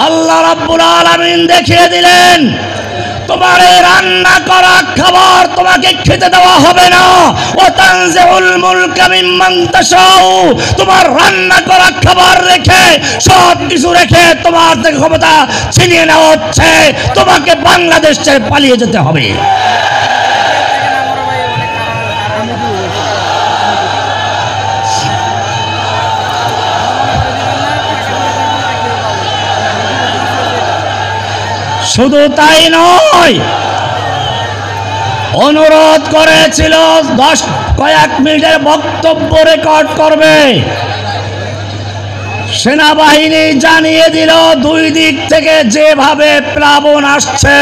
আল্লাহ রাব্বুল আলামিন দেখিয়ে দিলেন তোমার এই রান্না করা খাবার তোমাকে খেতে দেওয়া হবে না। ও তানজিউল মুলকা মিম্মান তাশাউ, তোমার রান্না করা খাবার রেখে সব কিছু রেখে তোমার থেকে ক্ষমতা ছিনিয়ে নেওয়া হচ্ছে, তোমাকে বাংলাদেশ ছেড়ে পালিয়ে যেতে হবে। শুধু তাই নয়, অনুরোধ করেছিল কয়েক মিনিটের বক্তব্য রেকর্ড করবে। সেনাবাহিনী জানিয়ে দিল দুই দিক থেকে যেভাবে প্লাবন আসছে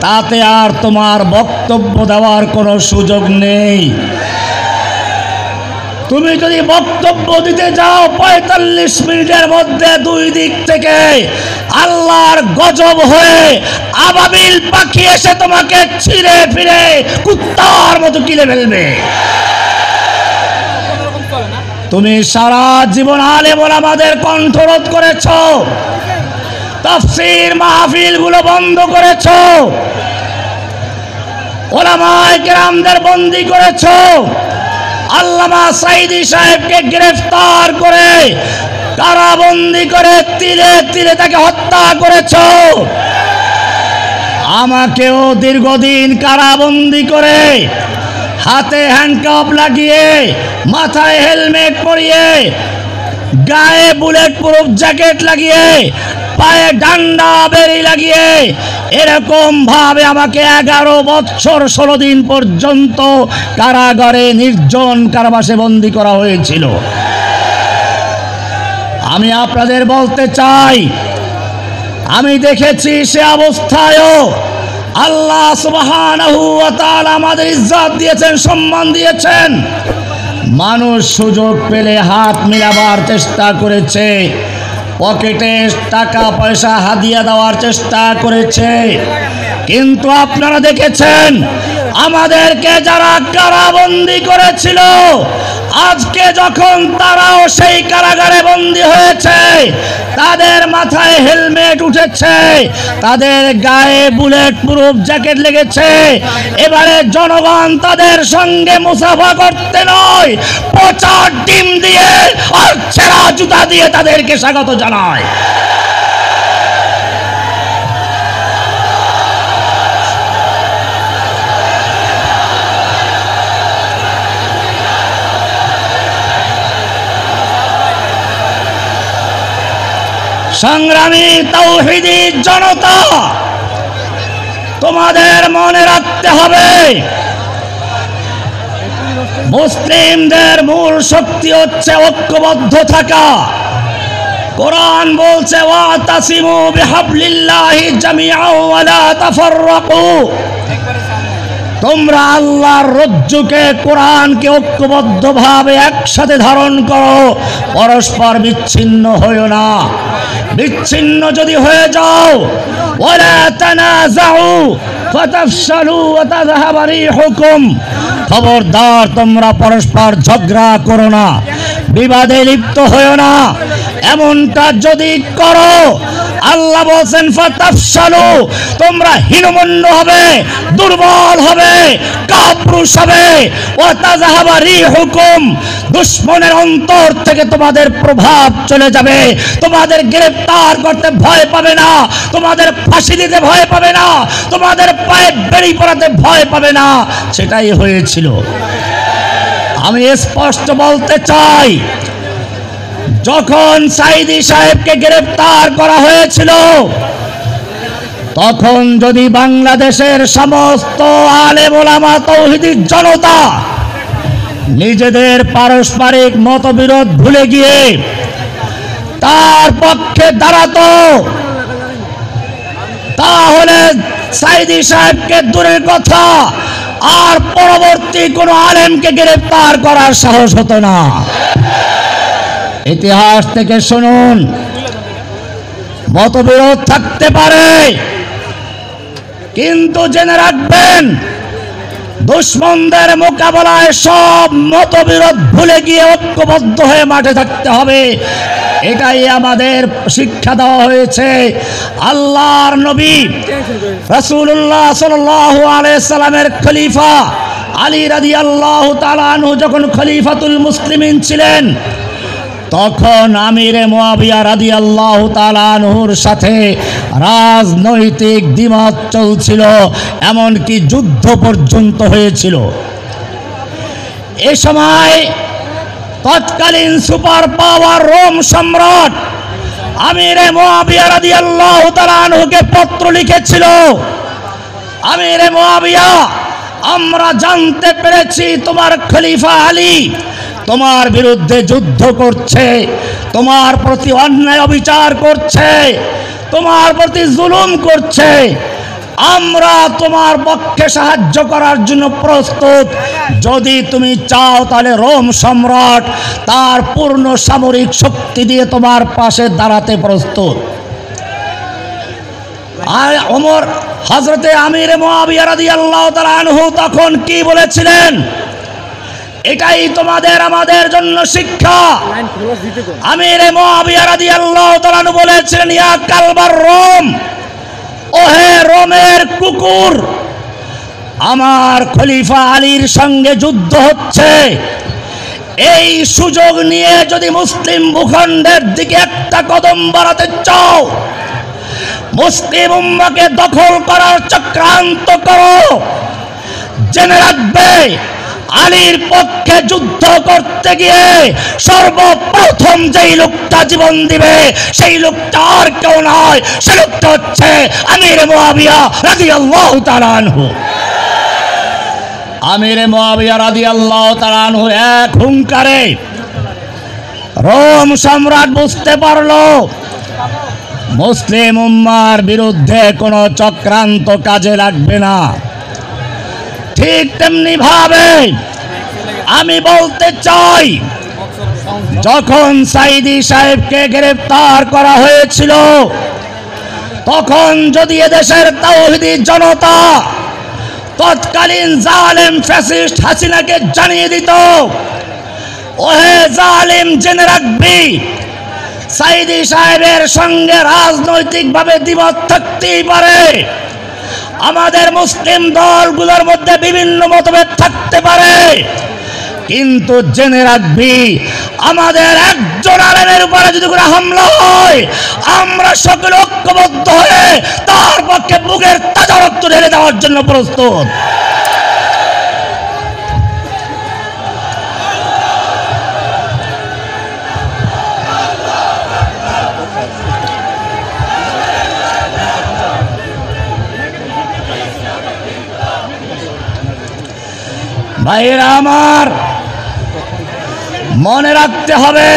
তাতে আর তোমার বক্তব্য দেওয়ার কোনো সুযোগ নেই। তুমি যদি বক্তব্য দিতে যাও ৪৫ মিনিটের মধ্যে দুই দিক থেকে আল্লাহর গজব হয়ে আবাবিল পাখি এসে তোমাকে ছিঁড়ে ফিরে কুত্তার মতো গিলে ফেলবে। তুমি সারা জীবন আলেম ওলামাদের কণ্ঠরোধ করেছো, তাফসীর মাহফিলগুলো বন্ধ করেছো, ওলামায়ে কেরামদের বন্দী করেছো, আল্লামা সাঈদী সাহেবকে গ্রেফতার করে কারাবন্দী করে তিলে তিলে তাকে হত্যা করেছো। আমাকেও দীর্ঘদিন কারাবন্দী করে হাতে হ্যান্ডকাপ লাগিয়ে মাথায় হেলমেট পরিয়ে গায়ে বুলেট প্রুফ জ্যাকেট লাগিয়ে পায়ে ডান্ডা বেরি লাগিয়ে এরকম ভাবে আমাকে 11 বছর 16 দিন পর্যন্ত কারাগারে নির্জন কারাবাসে বন্দী করা হয়েছিল। আমি আপনাদের বলতে চাই, আমি দেখেছি সে অবস্থায়ও আল্লাহ সুবহানাহু ওয়া তাআলা আমাদের ইজ্জত দিয়েছেন, সম্মান দিয়েছেন। মানুষ সুযোগ পেলে হাত মিলাবার চেষ্টা করেছে, পকেটে টাকা পয়সা হাদিয়া দেওয়ার চেষ্টা করেছে, কিন্তু আপনারা দেখেছেন আমাদেরকে যারা কারাবন্দী করেছিল আজকে যখন তারাও সেই কারাগারে বন্দী হয়েছে, তাদের মাথায় হেলমেট উঠেছে, তাদের গায়ে বুলেট প্রুফ জ্যাকেট লেগেছে, এবারে জনগণ তাদের সঙ্গে মুসাফা করতে নয়, পচা ডিম দিয়ে আর ছেঁড়া জুতা দিয়ে তাদেরকে স্বাগত জানায়। সংগ্রামী তাওহীদি জনতা, তোমাদের মনে রাখতে হবে মুসলিমদের মূল শক্তি হচ্ছে ঐক্যবদ্ধ থাকা। কোরআন বলছে ওয়াতাসিমু বিহাবলিল্লাহি জামিআন ওয়া লা তাফাররাকু, তোমরা আল্লাহর রজ্জুকে কোরআনকে ঐক্যবদ্ধভাবে একসাথে ধারণ করো, পরস্পর বিচ্ছিন্ন হইও না। বিচ্ছিন্ন যদি হয়ে যাও, ওয়ালা তানাযাউ ফাতাফশালু ওয়া তাযহাবা রিহুকুম, খবরদার তোমরা পরস্পর ঝগড়া করো না, বিবাদে লিপ্ত হইও না। এমনটা যদি করো আল্লাহ বলেন ফাতাফশালু, তোমরা হীনমন্য হবে, দুর্বল হবে, কাপুরুষ হবে, ওয়া তাযহাবা রিহুকুম, দুশমনের অন্তর থেকে তোমাদের প্রভাব চলে যাবে, তোমাদের গ্রেফতার করতে ভয় পাবে না, তোমাদের ফাঁসি দিতে ভয় পাবে না, তোমাদের পায়ে বেড়ি পড়াতে ভয় পাবে না। সেটাই হয়েছিল। আমি স্পষ্ট বলতে চাই, যখন সাঈদী সাহেবকে গ্রেফতার করা হয়েছিল তখন যদি বাংলাদেশের সমস্ত আলেম ওলামা তাওহীদি জনতা নিজেদের পারস্পরিক মতবিরোধ ভুলে গিয়ে তার পক্ষে দাঁড়াতো, তাহলে সাঈদী সাহেবকে দূরের কথা আর পরবর্তী কোনো আলেমকে গ্রেফতার করার সাহস হতো না। ইতিহাস থেকে শুনুন, মতবিরোধ থাকতে পারে, কিন্তু জেনে রাখবেন দুশমনদের মোকাবেলায় সব মতবিরোধ ভুলে গিয়ে ঐক্যবদ্ধ হয়ে মাঠে থাকতে হবে। এটাই আমাদের শিক্ষা দেওয়া হয়েছে। আল্লাহর নবী রাসূলুল্লাহ সাল্লাল্লাহু আলাইহি সাল্লামের খলিফা আলী রাদিয়াল্লাহু তাআলা আনহু যখন খলিফাতুল মুসলিমিন ছিলেন, তখন আমিরে মুয়াবিয়া রাদিয়াল্লাহু তাআলা আনহুর সাথে রাজনৈতিক দ্বিমত চলছিল, এমনকি যুদ্ধ পর্যন্ত হয়েছিল। এ সময় তৎকালীন সুপার পাওয়ার রোম সম্রাট আমিরে মুয়াবিয়া রাদিয়াল্লাহু তাআলা আনহুকে পত্র লিখেছিল, আমিরে মুয়াবিয়া, আমরা জানতে পেরেছি তোমার খলিফা আলী তোমার বিরুদ্ধে যুদ্ধ করছে, তোমার প্রতি অন্যায় অবিচার করছে, তোমার প্রতি জুলুম করছে। আমরা তোমার পক্ষে সাহায্য করার জন্য প্রস্তুত। যদি তুমি চাও তাহলে রোম সম্রাট তার পূর্ণ সামরিক শক্তি দিয়ে তোমার পাশে দাঁড়াতে প্রস্তুত। আর ওমর হযরতে আমিরে মুয়াবিয়া রাদিয়াল্লাহু তাআলা আনহু তখন কি বলেছিলেন? এটাই তোমাদের আমাদের জন্য শিক্ষা। আমিরে মুয়াবিয়া রাদিয়াল্লাহু তাআলা আনহু বলেছিলেন, ইয়া কালবার রোম, ওহে রোমের কুকুর, আমার খলিফা আলীর সঙ্গে যুদ্ধ হচ্ছে। এই সুযোগ নিয়ে যদি মুসলিম ভূখণ্ডের দিকে একটা কদম বাড়াতে চাও, মুসলিম উম্মাহকে দখল করার চক্রান্ত করো, জেনে রাখবে আলীর পক্ষে যুদ্ধ করতে গিয়ে সর্বপ্রথম যেই লোকটা জীবন দিবে সেই লোকটা আর কেউ নয়, সে লোকটা হচ্ছে আমিরে মুয়াবিয়া রাদিয়াল্লাহু তাআলা আনহু। আমিরে মুয়াবিয়া রাদিয়াল্লাহু তাআলা আনহু এক হুঙ্কারে রোম সম্রাট বুঝতে পারলো মুসলিম উম্মার বিরুদ্ধে কোনো চক্রান্ত কাজে লাগবে না। ঠিক তেমনি ভাবে আমি বলতে চাই, যখন সাইদি সাহেবকে গ্রেফতার করা হয়েছিল, তখন যদি এদেশের তাওহীদি জনতা তৎকালীন জালেম ফ্যাসিস্ট হাসিনাকে জানিয়ে দিত, ওহে জালিম, জেনে রাখবি সাইদি সাহেবের সঙ্গে রাজনৈতিকভাবে দ্বিমত থাকতেই পারে, আমাদের মুসলিম দলগুলোর মধ্যে বিভিন্ন মতভেদ থাকতে পারে, কিন্তু জেনে রাখবি আমাদের একজন আলেমের উপরে যদি কোনো হামলা হয়, আমরা সকলে ঐক্যবদ্ধ হয়ে তার পক্ষে বুকের তাজা রক্ত ঢেলে দেওয়ার জন্য প্রস্তুত। ভাইরা আমার, মনে রাখতে হবে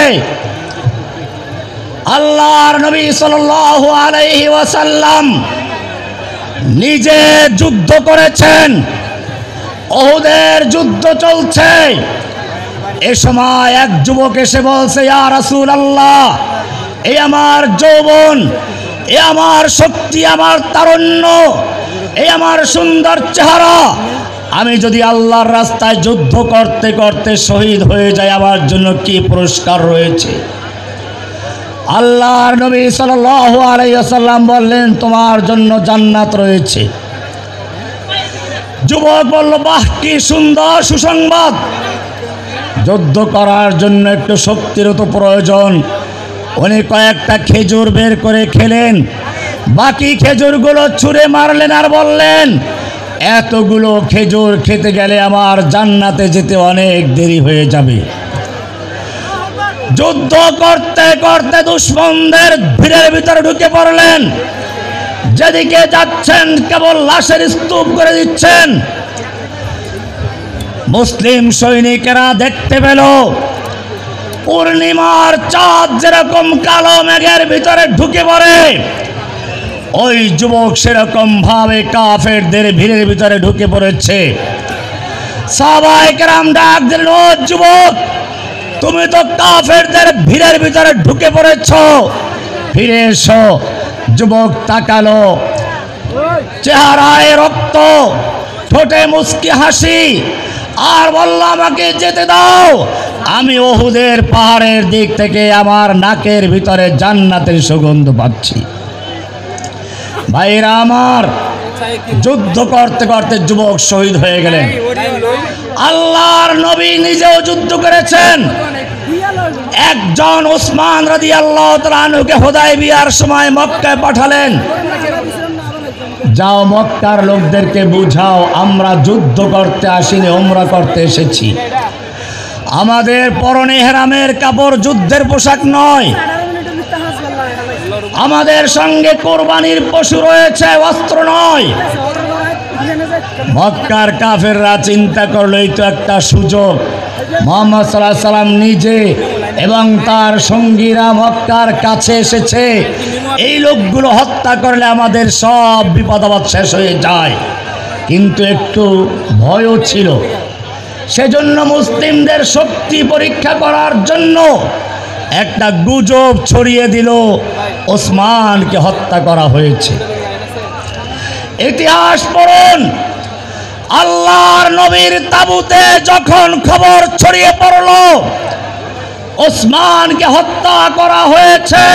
আল্লাহর নবী সাল্লাল্লাহু আলাইহি ওয়াসাল্লাম নিজে যুদ্ধ করেছেন, উহুদের যুদ্ধ চলছে। এ সময় এক যুবক এসে বলছে, ইয়া রাসূলুল্লাহ, এই আমার যৌবন, এ আমার শক্তি, আমার তারুণ্য, এই আমার সুন্দর চেহারা, আমি যদি আল্লাহর রাস্তায় যুদ্ধ করতে করতে শহীদ হয়ে যাই, আমার জন্য কি পুরস্কার রয়েছে? আল্লাহর নবী সাল্লাল্লাহু আলাইহি ওয়াসাল্লাম বললেন, তোমার জন্য জান্নাত রয়েছে। যুবক বলল, বাহ, কি সুন্দর সুসংবাদ। যুদ্ধ করার জন্য একটু শক্তির তো প্রয়োজন। উনি কয়েকটা খেজুর বের করে খেলেন, বাকি খেজুরগুলো ছুঁড়ে মারলেন আর বললেন, এতগুলো খেজুর খেতে গেলে আমার জান্নাতে যেতে অনেক দেরি হয়ে যাবে। যুদ্ধ করতে করতে দুশমনদের ভিড়ের ভিতরে ঢুকে পড়লেন, যেদিকে যাচ্ছেন কেবল লাশের স্তূপ করে দিচ্ছেন। মুসলিম সৈনিকেরা দেখতে পেল পূর্ণিমার চাঁদ যেরকম কালো মেঘের ভিতরে ঢুকে পড়ে, ওই যুবক সেরকম ভাবে কাফেরদের ভিড়ের ভিতরে ঢুকে পড়েছে। সাহাবায়ে কেরাম ডাক দিলেন, ও যুবক, তুমি তো কাফেরদের ভিড়ের ভিতরে ঢুকে পড়েছ, ফিরে এসো। যুবক তাকালো, চেহারায় রক্ত, ঠোঁটে মুস্কি হাসি, আর বলল আমাকে যেতে দাও। আমি উহুদের পাহাড়ের দিক থেকে আমার নাকের ভিতরে জান্নাতের সুগন্ধ পাচ্ছি। ভাইরা আমার, যুদ্ধ করতে করতে যুবক শহীদ হয়ে গেলেন। আল্লাহর নবী নিজেও যুদ্ধ করেছেন। একজন ওসমান রাদিয়াল্লাহু তাআলা আনহুকে হুদায়বিয়ার সময় মক্কায় পাঠালেন, যাও মক্কার লোকদেরকে বুঝাও আমরা যুদ্ধ করতে আসিনি, ওমরা করতে এসেছি। আমাদের পরনে ইহরামের কাপড় যুদ্ধের পোশাক নয়, আমাদের সঙ্গে কোরবানির পশু রয়েছে, অস্ত্র নয়। মক্কার কাফেররা চিন্তা করলো এই তো একটা সুযোগ, মুহাম্মদ সাল্লাল্লাহু আলাইহি সাল্লাম নিজে এবং তার সঙ্গীরা মক্কার কাছে এসেছে, এই লোকগুলো হত্যা করলে আমাদের সব বিপদ আপদ শেষ হয়ে যায়। কিন্তু একটু ভয়ও ছিল, সেজন্য মুসলিমদের শক্তি পরীক্ষা করার জন্য একটা গুজব ছড়িয়ে দিল ওসমানকে হত্যা করা হয়েছে। ইতিহাস পড়ুন, আল্লাহর নবীর তাবুতে যখন খবর ছড়িয়ে পড়ল ওসমানকে হত্যা করা হয়েছে,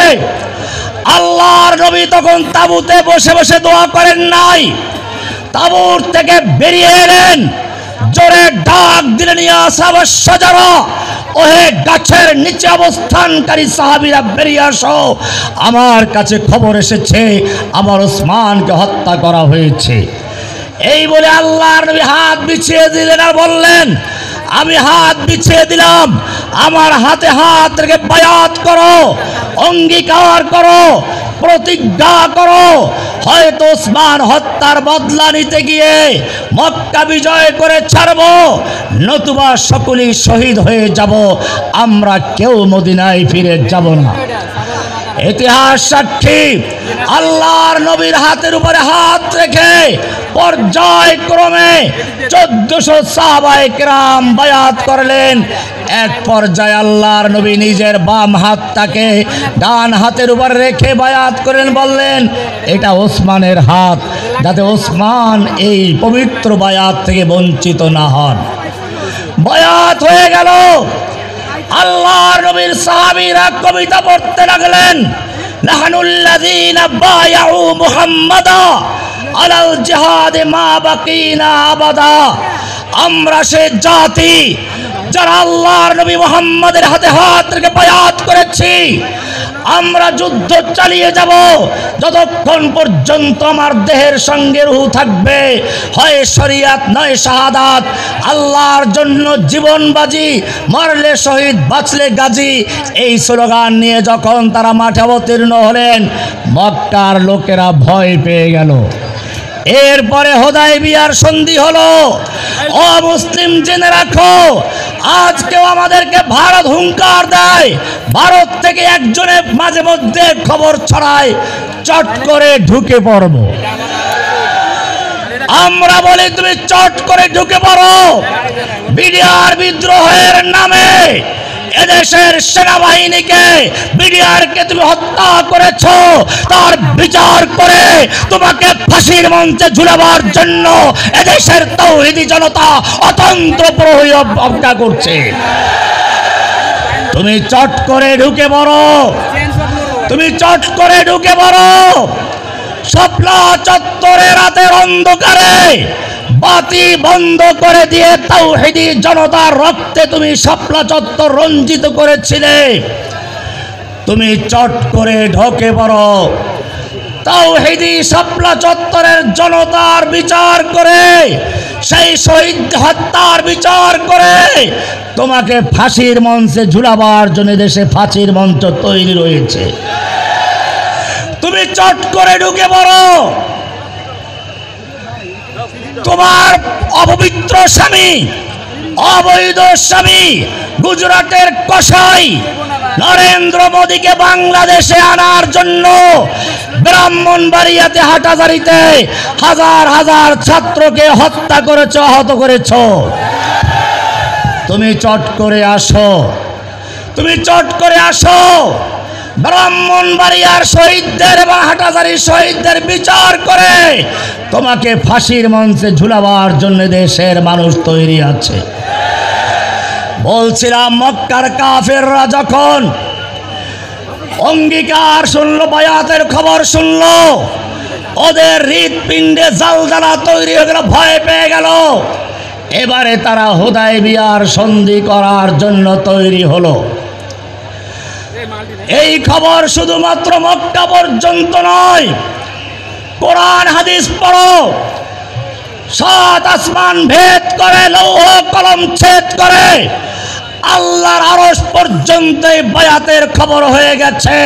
আল্লাহর নবী তখন তাবুতে বসে বসে দোয়া করেন নাই, তাবুর থেকে বেরিয়ে এলেন, জোরে ডাক দিলেন ইয়া সাহাবাস শাজারা, ওহে গাছের নিচে অবস্থানকারী সাহাবীরা বেরিয়ে আসো, আমার কাছে খবর এসেছে আমার ওসমানকে হত্যা করা হয়েছে। এই বলে আল্লাহর নবী হাত বিছিয়ে দিলেন আর বললেন, আমি হাত বিছিয়ে দিলাম, আমার হাতে হাত রেখে বায়াত করো, অঙ্গীকার করো, প্রতিজ্ঞা করো, হয়তো ওসমান হত্যার বদলা নিতে গিয়ে মক্কা বিজয় করে ছাড়ব, নতুবা সকলেই শহীদ হয়ে যাব, আমরা কেউ মদিনায় ফিরে যাব না। ইতিহাস সাক্ষী, আল্লাহর নবীর হাতের উপরে হাত রেখে পর্যায়ক্রমে 1400 সাহাবায়ে কেরাম বায়াত করলেন। এক পর্যায়ে আল্লাহর নবী নিজের বাম হাতটাকে ডান হাতের উপর রেখে বায়াত করেন, বললেন এটা ওসমানের হাত, যাতে ওসমান এই পবিত্র বায়াত থেকে বঞ্চিত না হন। বায়াত হয়ে গেল। আল্লাহর নবীর সাহাবীরা কবিতা পড়তে লাগলেন, নাহনুল্লাযীনা বায়াউ মুহাম্মাদা আলাল জিহাদে মা বাকিনা আবাদা, আমরা সে জাতি যারা আল্লাহর নবী মুহাম্মাদের হাতে হাত রেখে বায়াত করেছি, আমরা যুদ্ধ চালিয়ে যাব যতক্ষণ পর্যন্ত আমার দেহের সঙ্গে রূহ থাকবে, হয় শরিয়াত নয় শাহাদাত, আল্লাহর জন্য জীবন বাজি, মরলে শহীদ বাঁচলে গাজী, এই স্লোগান নিয়ে যখন তারা মাঠে অবতীর্ণ হলেন মক্কার লোকেরা ভয় পেয়ে গেল। এরপরে হুদায়বিয়ার সন্ধি হলো। ও মুসলিম জেনে রাখো, আজকেও আমাদেরকে ভারত হুঙ্কার দেয়, ভারত থেকে একজনের মাঝে মধ্যে খবর ছড়ায় চট করে ঢুকে পড়ব। আমরা বলি তুমি চট করে ঢুকে পড়ো, বিডিআর বিদ্রোহের নামে এদেশের সেনাবাহিনীকে বিডিআরকে তুমি হত্যা করেছো, তার বিচার করে তোমাকে ফাঁসির মঞ্চে ঝুলাবার জন্য এদেশের তাওহীদি জনতা অতন্ত্র প্রহরী অপেক্ষা করছে। তুমি চট করে ঢুকে পড়ো, তুমি চট করে ঢুকে পড়ো। শাপলা চত্বরে রাতের অন্ধকারে বাতি বন্ধ করে দিয়ে তাওহীদি জনতার রক্তে তুমি শাপলা চত্বর রঞ্জিত করেছিলে, তুমি চট করে ঢুকে পড়ো। তাওহীদি শাপলা চত্বরের জনতার বিচার করে, সেই শহীদ হত্যার বিচার করে তোমাকে ফাঁসির মঞ্চে ঝুলাবার জন্য দেশে ফাঁসির মঞ্চ তৈরি রয়েছে। তুমি চট করে ঢুকে পড়ো। তোমার অপবিত্র স্বামী, অবৈধ স্বামী গুজরাটের কসাই নরেন্দ্র মোদীকে বাংলাদেশে আনার জন্য ব্রাহ্মণবাড়িয়াতে হাটাজারিতে হাজার হাজার ছাত্রকে হত্যা করেছ, আহত করেছ। তুমি চট করে আসো, তুমি চট করে আসো। ব্রাহ্মণবাড়িয়ার শহীদদের এবং হাটাজারির শহীদদের বিচার করে তোমাকে ফাঁসির মঞ্চে ঝুলাবার জন্য দেশের মানুষ তৈরি আছে। বলছিলাম মক্কার কাফেররা যখন অঙ্গীকার শুনল, বায়াতের খবর শুনল, ওদের হৃৎপিণ্ডে জালজালা তৈরি হয়ে গেল, ভয় পেয়ে গেল। এবারে তারা হুদায়বিয়ার সন্ধি করার জন্য তৈরি হলো। এই খবর শুধুমাত্র মক্কা পর্যন্ত নয়, কোরআন হাদিস পড়ো, সাত আসমান ভেদ করে, লৌহ কলম ছেদ করে আল্লাহর আরশ পর্যন্ত বায়াতের খবর হয়ে গেছে।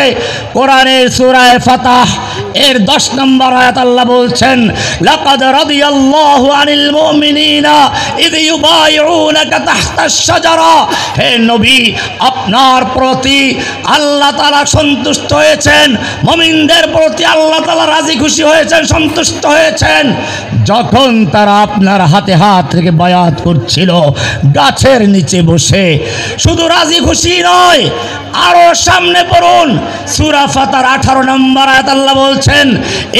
কোরআনের সূরা ফাতাহ এর 10 নম্বর আয়াত আল্লাহ বলছেন, লাকাদ রাদিয়াল্লাহু আনিল মুমিনিনা ইয ইউবাইউনাকা তাহতাশ শাজারা। হে নবী, আপনার প্রতি আল্লাহ তাআলা সন্তুষ্ট হয়েছেন, মুমিনদের প্রতি আল্লাহ তাআলা রাজি খুশি হয়েছেন, সন্তুষ্ট হয়েছেন যখন তারা আপনার হাতে হাত রেখে বায়াত করছিল গাছের নিচে বসে। শুধু রাজি খুশি নয়, আরো সামনে পড়ুন সূরা ফাতার 18 নম্বর আয়াত আল্লাহ বলছেন,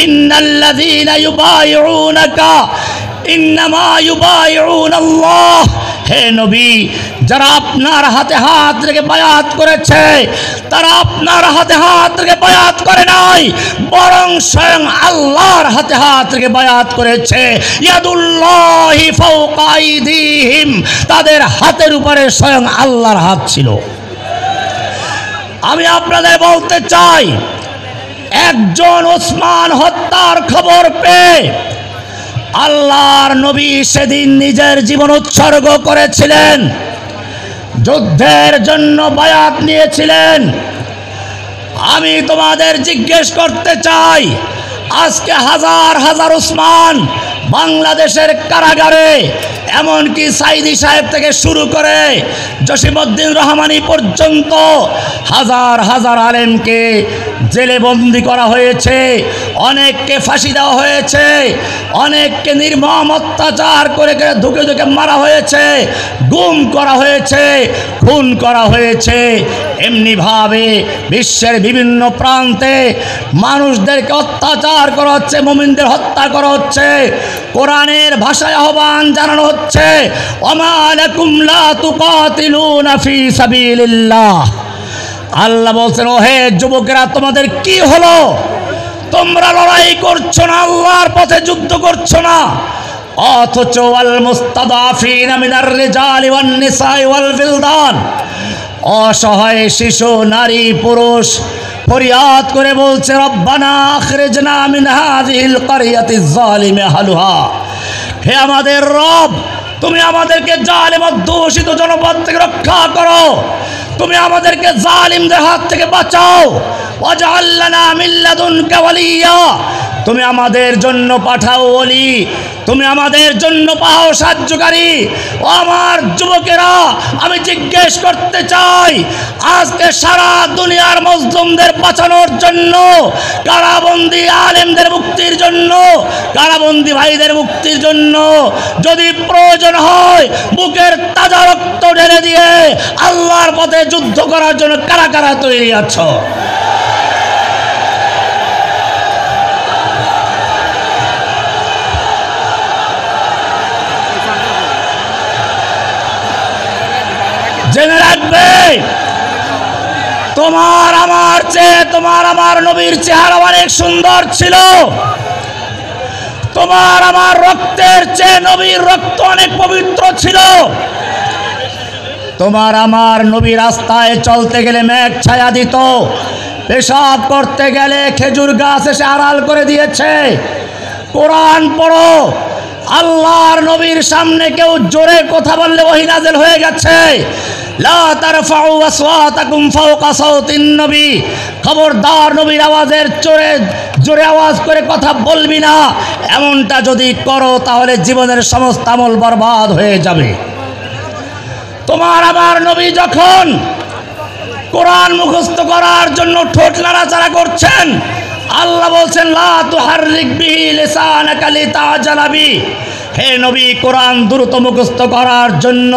ইন্নাল্লাযীনা ইউবাইউনাকা ইন্নামা ইউবাইউনাল্লাহ। হে নবী, যারা আপনার হাতে হাত রেখে বায়াত করেছে তারা আপনার হাতে হাত রেখে বায়াত করে নাই, বরং স্বয়ং আল্লাহর হাতে হাত রেখে বায়াত করেছে। ইয়াদুল্লাহি ফাওকা আইদিহিম, তাদের হাতের উপরে স্বয়ং আল্লাহর হাত ছিল। আমি আপনাদের বলতে চাই, একজন ওসমান হত্যার খবর পেয়ে আল্লাহর নবী সেদিন নিজের জীবন উৎসর্গ করেছিলেন, যুদ্ধের জন্য বায়াত নিয়েছিলেন। আমি তোমাদের জিজ্ঞেস করতে চাই, আজকে হাজার হাজার ওসমান বাংলাদেশের কারাগারে, এমনকি সাইদি সাহেব থেকে শুরু করে জসিমউদ্দিন রহমানি পর্যন্ত হাজার হাজার আলেমকে জেলে বন্দি করা হয়েছে, অনেককে ফাঁসি দেওয়া হয়েছে, অনেককে নির্মম অত্যাচার করে ধুকে ধুকে মারা হয়েছে, গুম করা হয়েছে, খুন করা হয়েছে। এমনিভাবে বিশ্বের বিভিন্ন প্রান্তে মানুষদেরকে অত্যাচার করা হচ্ছে, মুমিনদের হত্যা করা হচ্ছে। কোরআনের ভাষায় আহ্বান জানানো হচ্ছে, ওমা লাকুম লা তুকাতিলুনা ফি সাবিলিল্লাহ। আল্লাহ বলছেন, ও হে যুবকেরা, তোমাদের কি হলো? তোমরা লড়াই করছো না, আল্লাহর পথে যুদ্ধ করছো না, অথচ ওয়াল মুস্তাদাফিনা মিনার রিজালি ওয়ান নিসাই ওয়াল বিলদান, অসহায় শিশু, নারী, পুরুষ ফরিয়াদ করে বলছে, রব্বানা আখরিজনা মিন হাযিহিল ক্বরিয়াতিজ যালিমি আহলুহা। হে আমাদের রব, তুমি আমাদেরকে জালিম ও দূষিত জনপদ থেকে রক্ষা করো, তুমি আমাদেরকে জালিমদের হাত থেকে বাঁচাও। ওয়াজআল লানা মিন লাদুনকা ওয়ালিয়্যা, তুমি আমাদের জন্য পাঠাও ওলি, তুমি আমাদের জন্য পাও সাহায্যকারী। ও আমার যুবকেরা, আমি জিজ্ঞেস করতে চাই, আজকে সারা দুনিয়ার মজলুমদের বাঁচানোর জন্য, কারাবন্দী আলেমদের মুক্তির জন্য, কারাবন্দী ভাইদের মুক্তির জন্য যদি প্রয়োজন হয় বুকের তাজা রক্ত ঢেলে দিয়ে আল্লাহর পথে যুদ্ধ করার জন্য কারা কারা তৈরি আছো? জেনে রাখবে, তোমার আমার চেয়ে তোমার আমার নবীর চেহারা অনেক সুন্দর ছিল, তোমার আমার রক্তের চেয়ে নবীর রক্ত অনেক পবিত্র ছিল। তোমার আমার নবী রাস্তায় চলতে গেলে মেঘ ছায়া দিত, পেশাব করতে গেলে খেজুর গাছ এসে আড়াল করে দিয়েছে। কোরআন পড়ো, আল্লাহর নবীর সামনে কেউ জোরে কথা বললে ওহী নাযিল হয়ে গেছে, লা তারফাউ আসওয়াতাকুম ফাওকা সাওতিন নবী, খবরদার নবীর আওয়াজের জোরে আওয়াজ করে কথা বলবি না। এমনটা যদি করো তাহলে জীবনের সমস্ত আমল বরবাদ হয়ে যাবে। তোমার আমার নবী যখন কোরআন মুখস্থ করার জন্য ঠোঁট নাড়াচাড়া করছেন, আল্লাহ বলছেন, লা তুহাররিক বিহি লিসানাকা লিতাজালা বি, হে নবী, কোরআন দ্রুত মুখস্থ করার জন্য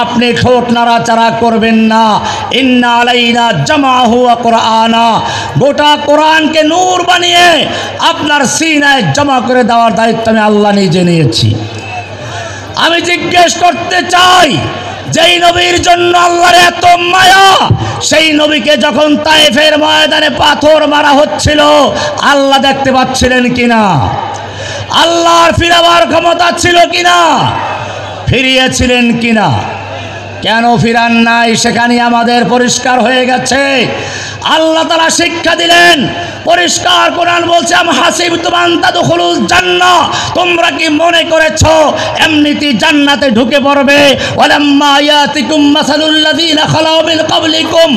আপনি ঠোঁট নাড়াচাড়া করবেন না। ইন্না আলাইনা জামাহু ওয়া কুরআনা, গোটা কোরআনকে নূর বানিয়ে আপনার সিনায় জমা করে দেওয়ার দায়িত্ব আমি আল্লাহ নিজে নিয়েছি। আমি জিজ্ঞেস করতে চাই, যেই নবীর জন্য আল্লাহর এত মায়া, সেই নবীকে যখন তায়েফের ময়দানে পাথর মারা হচ্ছিল, আল্লাহ দেখতে পাচ্ছিলেন কিনা? আল্লাহর ফিরাবার ক্ষমতা ছিল কিনা? ফিরিয়েছিলেন কিনা? কেন ফিরান নাই? সেখানে আমাদের পরিষ্কার হয়ে গেছে। আল্লাহ তাআলা শিক্ষা দিলেন, পরিষ্কার কোরআন বলছে, আম হাসিবতুম আন তাদখুলুল জান্নাহ, তোমরা কি মনে করেছো এমনিতেই জান্নাতে ঢুকে পড়বে? ওয়ালাম্মা ইয়াতিকুম মাসালুল লাযিনা খালাউ মিন ক্বাবলিকুম,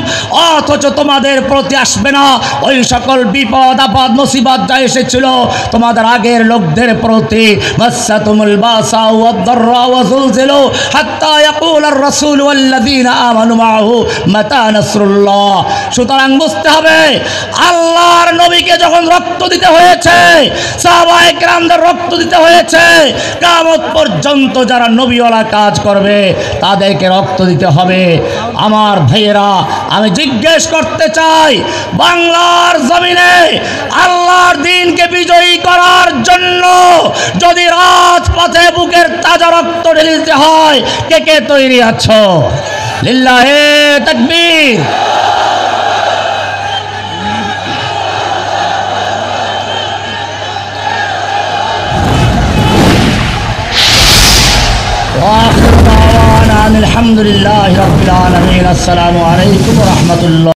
অথচ তোমাদের প্রতি আসবে না ওই সকল বিপদ আপদ মুসিবত যা এসেছিল তোমাদের আগের লোকদের প্রতি। মাসাতুমুল বাসা ওয়াদ দাররা ওয়া যুলজিলু হাত্তা ইয়াকুলার রাসূল ওয়াল লাযিনা আমানু মাআহু মাতা নাসরুল্লাহ। সুতরাং বুঝতে হবে, আল্লাহর নবীকে যখন রক্ত দিতে হয়েছে, সাহাবায়ে কেরামদের রক্ত দিতে হয়েছে, কিয়ামত পর্যন্ত যারা নবীওয়ালা কাজ করবে তাদেরকে রক্ত দিতে হবে। আমার ভাইয়েরা, আমি জিজ্ঞেস করতে চাই, বাংলার জমিনে আল্লাহর দ্বীনকে বিজয়ী করার জন্য যদি রাজপথে বুকের তাজা রক্ত ঢেলে দিতে হয়, কে কে তৈরি আছো? লিল্লাহে তাকবীর। وآخر دعوانا أن الحمد لله رب العالمين. السلام عليكم ورحمة الله.